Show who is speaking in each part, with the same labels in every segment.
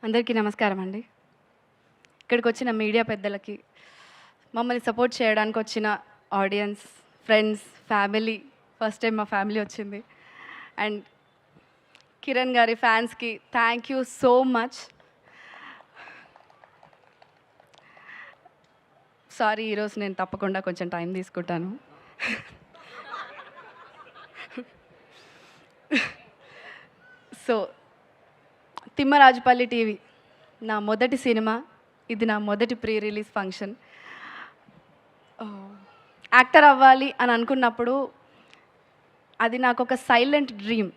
Speaker 1: అందరికీ నమస్కారం అండి. ఇక్కడికి వచ్చిన మీడియా పెద్దలకి, మమ్మల్ని సపోర్ట్ చేయడానికి వచ్చిన audience, friends, family, first time మా ఫ్యామిలీ వచ్చింది. అండ్ కిరణ్ గారి ఫ్యాన్స్కి thank you so much. Sorry, ఈరోజు నేను తప్పకుండా కొంచెం టైం తీసుకుంటాను. సో తిమ్మరాజుపల్లి టీవీ నా మొదటి సినిమా, ఇది నా మొదటి ప్రీ రిలీజ్ ఫంక్షన్. యాక్టర్ అవ్వాలి అని అనుకున్నప్పుడు అది నాకు ఒక సైలెంట్ డ్రీమ్,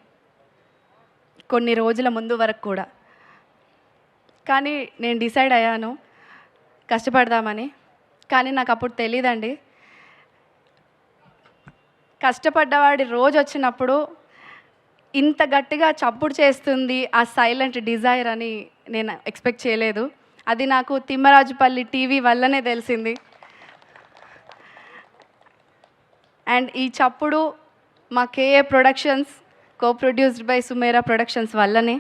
Speaker 1: కొన్ని రోజుల ముందు వరకు కూడా. కానీ నేను డిసైడ్ అయ్యాను కష్టపడదామని. కానీ నాకు అప్పుడు తెలియదండి, కష్టపడ్డవాడి రోజు వచ్చినప్పుడు ఇంత గట్టిగా చప్పుడు చేస్తుంది ఆ సైలెంట్ డిజైర్ అని నేను ఎక్స్పెక్ట్ చేయలేదు. అది నాకు తిమ్మరాజుపల్లి టీవీ వల్లనే తెలిసింది. అండ్ ఈ చప్పుడు మా KA productions, co produced by Sumera productions వల్లనే.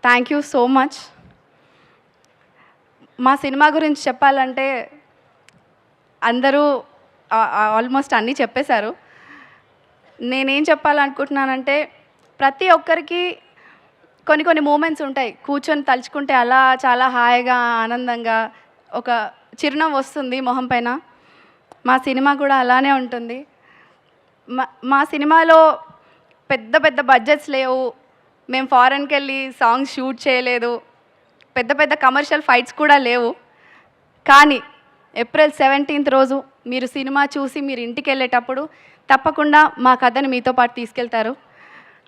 Speaker 1: Thank you so much. మా సినిమా గురించి చెప్పాలంటే అందరూ ఆల్మోస్ట్ అన్నీ చెప్పేశారు. నేనేం చెప్పాలనుకుంటున్నానంటే, ప్రతి ఒక్కరికి కొన్ని కొన్ని మూమెంట్స్ ఉంటాయి, కూర్చొని తలుచుకుంటే అలా చాలా హాయిగా ఆనందంగా ఒక చిరునవ్వు వస్తుంది మొహం పైన. మా సినిమా కూడా అలానే ఉంటుంది. మా సినిమాలో పెద్ద పెద్ద బడ్జెట్స్ లేవు, మేము ఫారెన్కి వెళ్ళి సాంగ్స్ షూట్ చేయలేదు, పెద్ద పెద్ద కమర్షియల్ ఫైట్స్ కూడా లేవు. కానీ ఏప్రిల్ 17th రోజు మీరు సినిమా చూసి మీరు ఇంటికి వెళ్ళేటప్పుడు తప్పకుండా మా కథని మీతో పాటు తీసుకెళ్తారు,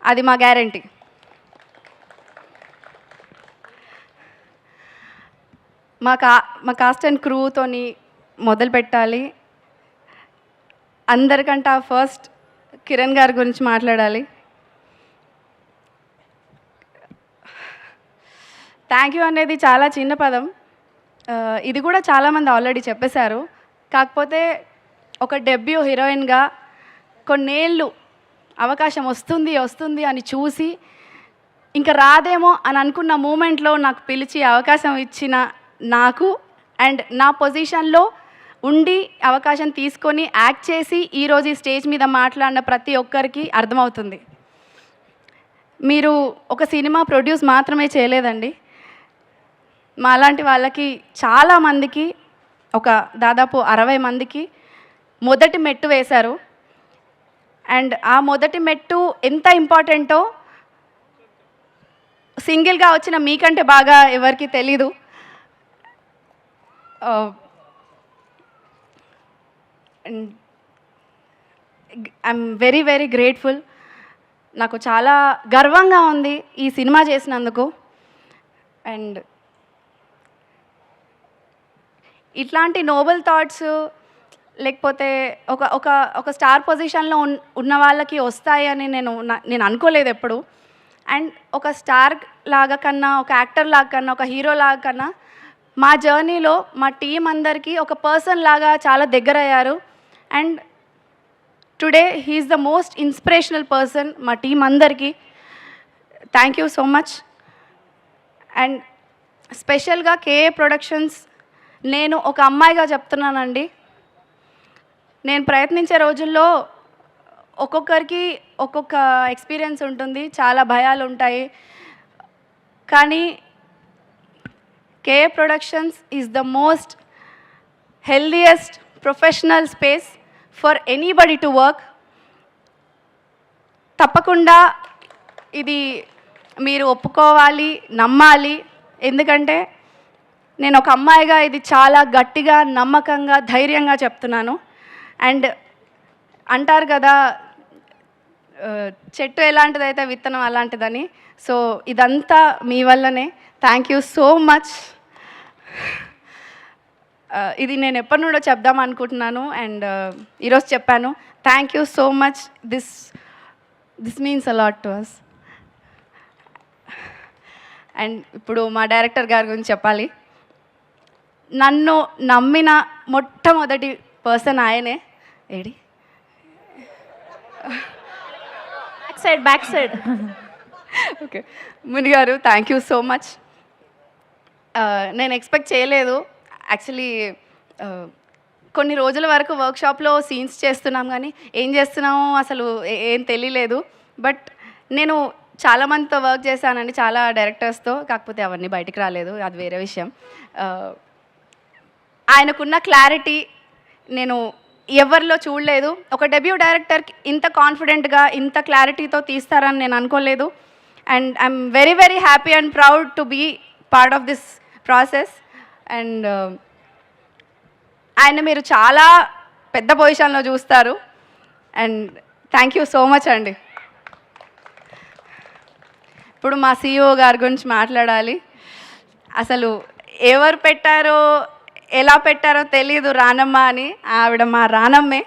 Speaker 1: అది మా గ్యారంటీ. మా కాస్ట్ అండ్ క్రూతోని మొదలు పెట్టాలి. అందరికంటే ఫస్ట్ కిరణ్ గారి గురించి మాట్లాడాలి. థ్యాంక్ యూ అనేది చాలా చిన్న పదం, ఇది కూడా చాలామంది ఆల్రెడీ చెప్పేశారు. కాకపోతే ఒక డెబ్యూ హీరోయిన్గా కొన్నేళ్ళు అవకాశం వస్తుంది అని చూసి ఇంకా రాదేమో అని అనుకున్న మూమెంట్లో నాకు పిలిచి అవకాశం ఇచ్చిన నాకు, అండ్ నా పొజిషన్లో ఉండి అవకాశం తీసుకొని యాక్ట్ చేసి ఈరోజు ఈ స్టేజ్ మీద మాట్లాడిన ప్రతి ఒక్కరికి అర్థమవుతుంది, మీరు ఒక సినిమా ప్రొడ్యూస్ మాత్రమే చేయలేదండి, మా అలాంటి వాళ్ళకి చాలామందికి, ఒక దాదాపు 60 మందికి మొదటి మెట్టు వేశారు. అండ్ ఆ మొదటి మెట్టు ఎంత ఇంపార్టెంటో సింగిల్గా వచ్చిన మీకంటే బాగా ఎవరికి తెలీదు. I'm very very grateful. నాకు చాలా గర్వంగా ఉంది ఈ సినిమా చేసినందుకు. అండ్ ఇట్లాంటి నోబెల్ థాట్స్ లేకపోతే ఒక ఒక ఒక స్టార్ పొజిషన్లో ఉన్న వాళ్ళకి వస్తాయని నేను అనుకోలేదు ఎప్పుడు. అండ్ ఒక స్టార్ లాగా కన్నా, ఒక యాక్టర్ లాగా కన్నా, ఒక హీరో లాగా కన్నా మా జర్నీలో మా టీం అందరికీ ఒక పర్సన్ లాగా చాలా దగ్గర అయ్యారు. And today he's the most inspirational person మా టీం అందరికీ. Thank you so much. And స్పెషల్గా కేఏ ప్రొడక్షన్స్, నేను ఒక అమ్మాయిగా చెప్తున్నానండి, నేను ప్రయత్నించే రోజుల్లో ఒక్కొక్కరికి ఒక్కొక్క ఎక్స్పీరియన్స్ ఉంటుంది, చాలా భయాలు ఉంటాయి. కానీ KA productions is the most healthiest professional space for anybody to work. తప్పకుండా ఇది మీరు ఒప్పుకోవాలి, నమ్మాలి. ఎందుకంటే నేను ఒక అమ్మాయిగా ఇది చాలా గట్టిగా, నమ్మకంగా, ధైర్యంగా చెప్తున్నాను. అండ్ అంటారు కదా, చెట్టు ఎలాంటిదైతే విత్తనం అలాంటిదని. సో ఇదంతా మీ వల్లనే. Thank you so much. ఇది నేను ఎప్పటి నుండో చెప్దాం అనుకుంటున్నాను, అండ్ ఈరోజు చెప్పాను. Thank you so much. This means a lot to us. And ఇప్పుడు మా డైరెక్టర్ గారి గురించి చెప్పాలి. నన్ను నమ్మిన మొట్టమొదటి పర్సన్ ఆయనే. ఏడి
Speaker 2: బ్యాక్ సైడ్
Speaker 1: ఓకే, ముని గారు థ్యాంక్ యూ సో మచ్. నేను ఎక్స్పెక్ట్ చేయలేదు. యాక్చువల్లీ కొన్ని రోజుల వరకు వర్క్షాప్‌లో సీన్స్ చేస్తున్నాం గానీ, ఏం చేస్తున్నామో అసలు ఏం తెలియలేదు. బట్ నేను చాలా మందితో వర్క్ చేశానండి, చాలా డైరెక్టర్స్‌తో. కాకపోతే అవన్నీ బయటికి రాలేదు. అది వేరే విషయం. ఆయనకున్న క్లారిటీ నేను ఎవరిలో చూడలేదు. ఒక డెబ్యూ డైరెక్టర్‌కి ఇంత కాన్ఫిడెంట్‌గా, ఇంత క్లారిటీతో తీస్తారని నేను అనుకోలేదు. And I'm very, very happy and proud to be part of this process. And ఆయన మీరు చాలా పెద్ద పొజిషన్‌లో చూస్తారు. And thank you so much అండి. ఇప్పుడు మా CEO గారి గురించి మాట్లాడాలి. అసలు ఎవరు పెట్టారో, ఎలా పెట్టారో తెలీదు రానమ్మ అని. ఆవిడ మా రానమ్మే.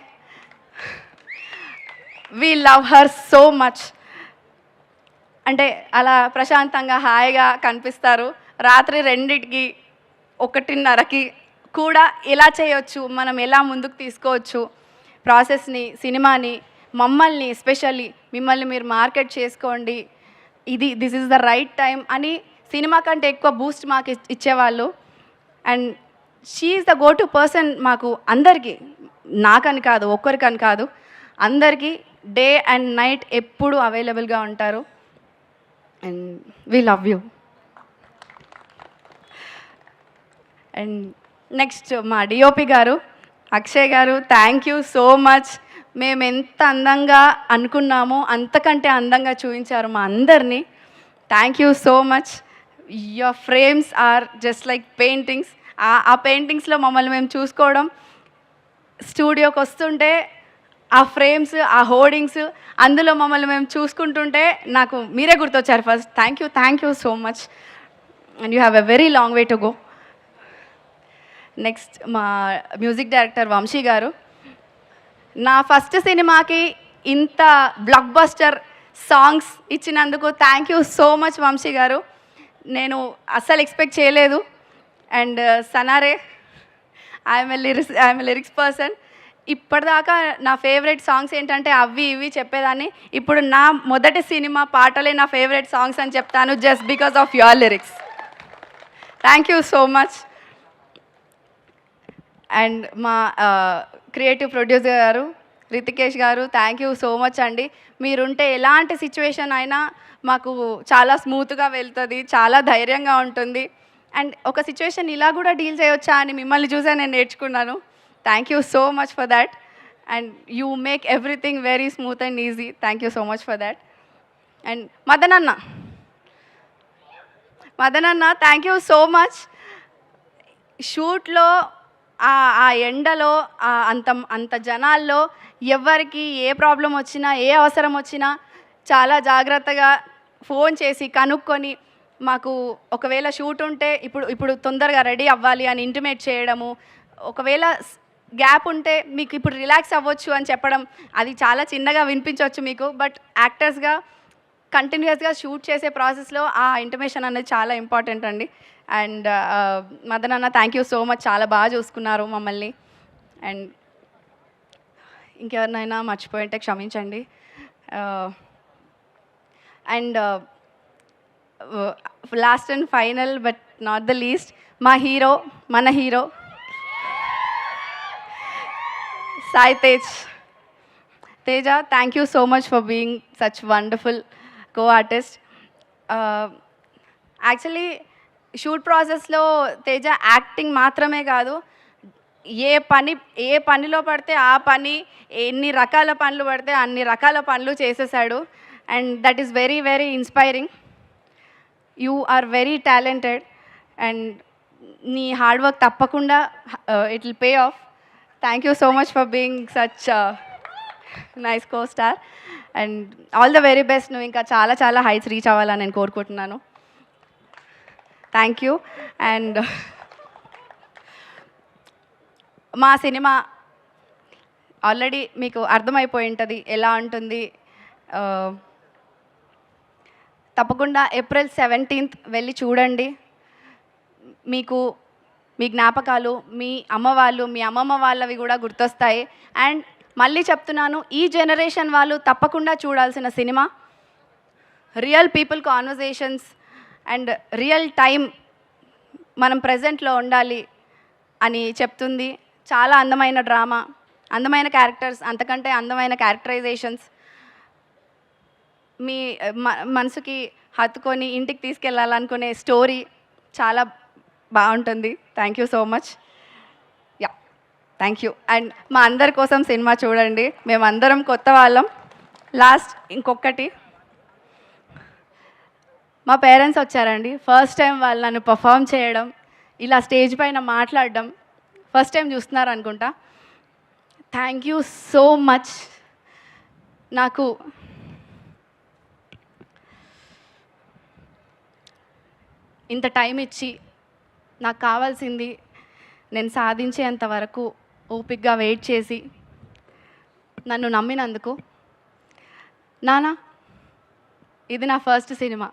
Speaker 1: We love her so much. అంటే అలా ప్రశాంతంగా హాయిగా కనిపిస్తారు. రాత్రి 2కి 1:30కి కూడా ఎలా చేయొచ్చు, మనం ఎలా ముందుకు తీసుకోవచ్చు ప్రాసెస్ని, సినిమాని, మమ్మల్ని ఎస్పెషల్లీ మిమ్మల్ని మీరు మార్కెట్ చేసుకోండి, this is the right time అని సినిమా కంటే ఎక్కువ బూస్ట్ మాకు ఇచ్చేవాళ్ళు. And she is the go to person మాకు అందరికీ, నాకని కాదు, ఒక్కరికని కాదు, అందరికీ డే అండ్ నైట్ ఎప్పుడు అవైలబుల్గా ఉంటారు. And we love you. And next మా డిఓపి గారు, అక్షయ్ గారు, థ్యాంక్ యూ సో మచ్. మేము ఎంత అందంగా అనుకున్నామో అంతకంటే అందంగా చూపించారు మా అందరినీ. Thank you so much. Your frames are just like paintings. ఆ పెయింటింగ్స్లో మమ్మల్ని మేము చూసుకోవడం, స్టూడియోకి వస్తుంటే ఆ ఫ్రేమ్స్, ఆ హోర్డింగ్స్, అందులో మమ్మల్ని మేము చూసుకుంటుంటే నాకు మీరే గుర్తొచ్చారు first. Thank you so much. And you have a very long way to go. Next మా మ్యూజిక్ డైరెక్టర్ వంశీ గారు. నా ఫస్ట్ సినిమాకి ఇంత బ్లాక్ బస్టర్ సాంగ్స్ ఇచ్చినందుకు thank you so much Vamshi garu. నేను అస్సలు ఎక్స్పెక్ట్ చేయలేదు. అండ్ సనారే, ఐఎమ్ ఎ లిరిక్స్ పర్సన్. ఇప్పటిదాకా నా ఫేవరెట్ సాంగ్స్ ఏంటంటే అవి ఇవి చెప్పేదాన్ని. ఇప్పుడు నా మొదటి సినిమా పాటలే నా ఫేవరెట్ సాంగ్స్ అని చెప్తాను, just because of your lyrics. Thank you so much. And మా క్రియేటివ్ ప్రొడ్యూసర్ గారు రితికేష్ గారు, థ్యాంక్ యూ సో మచ్ అండి. మీరుంటే ఎలాంటి సిచ్యువేషన్ అయినా మాకు చాలా స్మూత్గా వెళ్తుంది, చాలా ధైర్యంగా ఉంటుంది. అండ్ ఒక సిచ్యువేషన్ ఇలా కూడా డీల్ చేయవచ్చా అని మిమ్మల్ని చూసే నేను నేర్చుకున్నాను. Thank you so much for that. And you make everything very smooth and easy. Thank you so much for that. And Madan అన్న థ్యాంక్ యూ సో మచ్. షూట్లో ఆ ఎండలో అంత జనాల్లో ఎవరికి ఏ ప్రాబ్లం వచ్చినా, ఏ అవసరం వచ్చినా చాలా జాగ్రత్తగా ఫోన్ చేసి కనుక్కొని మాకు ఒకవేళ షూట్ ఉంటే ఇప్పుడు తొందరగా రెడీ అవ్వాలి అని ఇంటిమేట్ చేయడము, ఒకవేళ గ్యాప్ ఉంటే మీకు ఇప్పుడు రిలాక్స్ అవ్వచ్చు అని చెప్పడం. అది చాలా చిన్నగా వినిపించవచ్చు మీకు, బట్ యాక్టర్స్గా కంటిన్యూస్గా షూట్ చేసే ప్రాసెస్లో ఆ ఇంటిమేషన్ అనేది చాలా ఇంపార్టెంట్ అండి. అండ్ మదన్ అన్న థ్యాంక్ యూ సో మచ్, చాలా బాగా చూసుకున్నారు మమ్మల్ని. అండ్ ఇంకెవరినైనా మర్చిపోయింటే క్షమించండి. And last and final but not the least, మన hero Sai Teja. Thank you so much for being such wonderful co-artist. Actually shoot ప్రాసెస్లో తేజ యాక్టింగ్ మాత్రమే కాదు, ఏ పనిలో పడితే ఆ పని, ఎన్ని రకాల పనులు పడితే అన్ని రకాల పనులు చేసేసాడు. And that is very, very inspiring. You are very talented and నీ హార్డ్ వర్క్ తప్పకుండా it will pay off. Thank you so much for being such nice co star and all the very best. నువ్వు ఇంకా చాలా చాలా heights reach అవ్వాలని నేను కోరుకుంటున్నాను. Thank you. And మా సినిమా ఆల్రెడీ మీకు అర్థమైపోయి ఉంటుంది ఎలా ఉంటుంది. తప్పకుండా April 17th వెళ్ళి చూడండి. మీకు మీ జ్ఞాపకాలు, మీ అమ్మవాళ్ళు, మీ అమ్మమ్మ వాళ్ళవి కూడా గుర్తొస్తాయి. అండ్ మళ్ళీ చెప్తున్నాను, ఈ జనరేషన్ వాళ్ళు తప్పకుండా చూడాల్సిన cinema. Real people conversations and real time మనం ప్రజెంట్లో ఉండాలి అని చెప్తుంది. చాలా అందమైన డ్రామా, అందమైన క్యారెక్టర్స్, అంతకంటే అందమైన క్యారెక్టరైజేషన్స్, మీ మనసుకి హత్తుకొని ఇంటికి తీసుకెళ్ళాలనుకునే స్టోరీ చాలా బాగుంటుంది. Thank you so much. Yeah, thank you. And మా అందరి కోసం సినిమా చూడండి. మేమందరం కొత్త వాళ్ళం. లాస్ట్ ఇంకొకటి, మా పేరెంట్స్ వచ్చారండి. ఫస్ట్ టైం వాళ్ళు నన్ను పర్ఫామ్ చేయడం, ఇలా స్టేజ్ పైన మాట్లాడడం ఫస్ట్ టైం చూస్తున్నారు అనుకుంటా. Thank you so much. నాకు ఇంత టైం ఇచ్చి నాకు కావాల్సింది నేను సాధించేంత వరకు ఓపికగా వెయిట్ చేసి నన్ను నమ్మినందుకు. నానా, ఇది నా ఫస్ట్ సినిమా.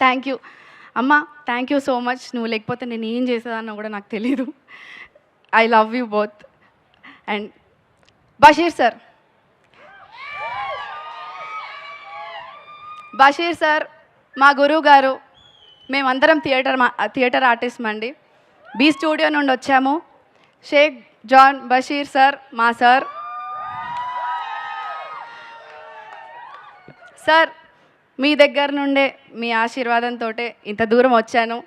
Speaker 1: థ్యాంక్ యూ అమ్మ, థ్యాంక్ యూ సో మచ్. నువ్వు లేకపోతే నేను ఏం చేసేదాన్నో కూడా నాకు తెలీదు. I love you both. And Basheer sir మా గురువు గారు. మేమందరం థియేటర్ ఆర్టిస్ట్ అండి. బీ స్టూడియో నుండి వచ్చాము. షేక్ జాన్ బషీర్ సార్ మా సార్. సార్, మీ దగ్గర నుండే మీ ఆశీర్వాదంతో ఇంత దూరం వచ్చాను.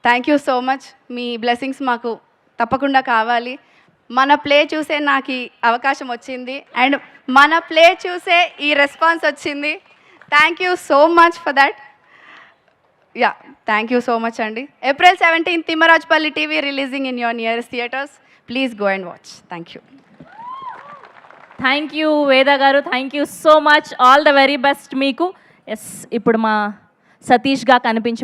Speaker 1: Thank you so much. మీ బ్లెస్సింగ్స్ మాకు తప్పకుండా కావాలి. మన ప్లే చూసే నాకు ఈ అవకాశం వచ్చింది అండ్ మన ప్లే చూసే ఈ రెస్పాన్స్ వచ్చింది. Thank you so much for that. Yeah, thank you so much అండి. April 17th Thimmarajupalli TV releasing in your nearest theatres. Please go and watch. Thank you.
Speaker 2: Thank you Veda garu, thank you so much. All the very best మీకు. Yes, ఇప్పుడు మా సతీష్గా కనిపించ